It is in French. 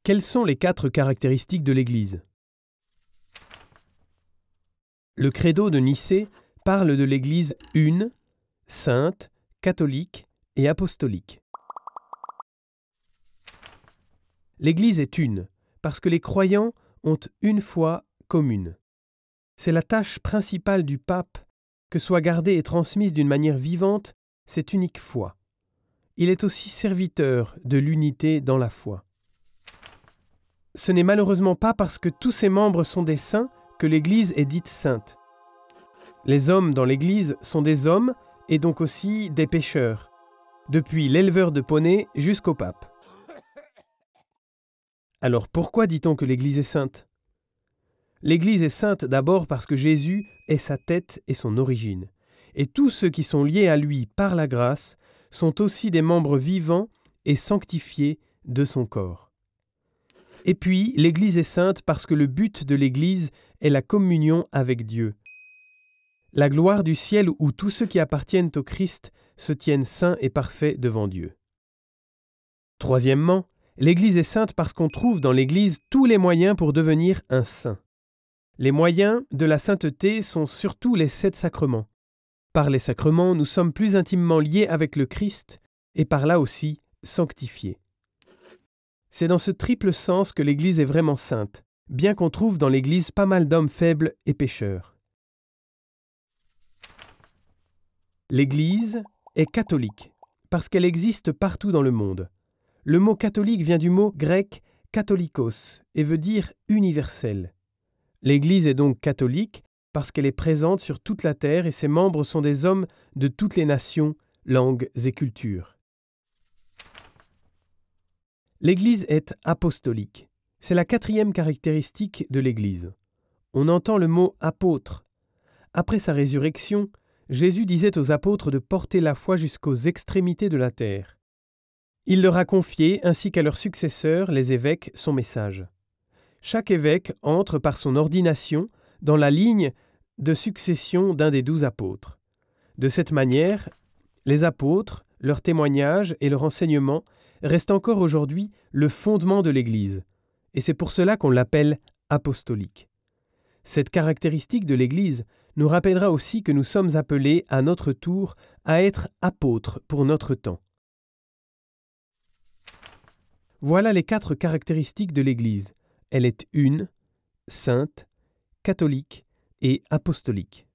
Quelles sont les 4 caractéristiques de l'Église? Le credo de Nicée parle de l'Église une, sainte, catholique et apostolique. L'Église est une, parce que les croyants ont une foi commune. C'est la tâche principale du pape que soit gardée et transmise d'une manière vivante cette unique foi. Il est aussi serviteur de l'unité dans la foi. Ce n'est malheureusement pas parce que tous ses membres sont des saints que l'Église est dite sainte. Les hommes dans l'Église sont des hommes et donc aussi des pécheurs, depuis l'éleveur de poneys jusqu'au pape. Alors pourquoi dit-on que l'Église est sainte? L'Église est sainte d'abord parce que Jésus est sa tête et son origine, et tous ceux qui sont liés à lui par la grâce sont aussi des membres vivants et sanctifiés de son corps. Et puis, l'Église est sainte parce que le but de l'Église est la communion avec Dieu. La gloire du ciel où tous ceux qui appartiennent au Christ se tiennent saints et parfaits devant Dieu. Troisièmement, l'Église est sainte parce qu'on trouve dans l'Église tous les moyens pour devenir un saint. Les moyens de la sainteté sont surtout les 7 sacrements. Par les sacrements, nous sommes plus intimement liés avec le Christ et par là aussi sanctifiés. C'est dans ce triple sens que l'Église est vraiment sainte, bien qu'on trouve dans l'Église pas mal d'hommes faibles et pécheurs. L'Église est catholique, parce qu'elle existe partout dans le monde. Le mot catholique vient du mot grec katholikos et veut dire universel. L'Église est donc catholique parce qu'elle est présente sur toute la terre et ses membres sont des hommes de toutes les nations, langues et cultures. L'Église est apostolique. C'est la 4e caractéristique de l'Église. On entend le mot « apôtre ». Après sa résurrection, Jésus disait aux apôtres de porter la foi jusqu'aux extrémités de la terre. Il leur a confié, ainsi qu'à leurs successeurs, les évêques, son message. Chaque évêque entre par son ordination dans la ligne de succession d'un des 12 apôtres. De cette manière, les apôtres, leurs témoignages et leur enseignement reste encore aujourd'hui le fondement de l'Église, et c'est pour cela qu'on l'appelle apostolique. Cette caractéristique de l'Église nous rappellera aussi que nous sommes appelés à notre tour à être apôtres pour notre temps. Voilà les 4 caractéristiques de l'Église. Elle est une, sainte, catholique et apostolique.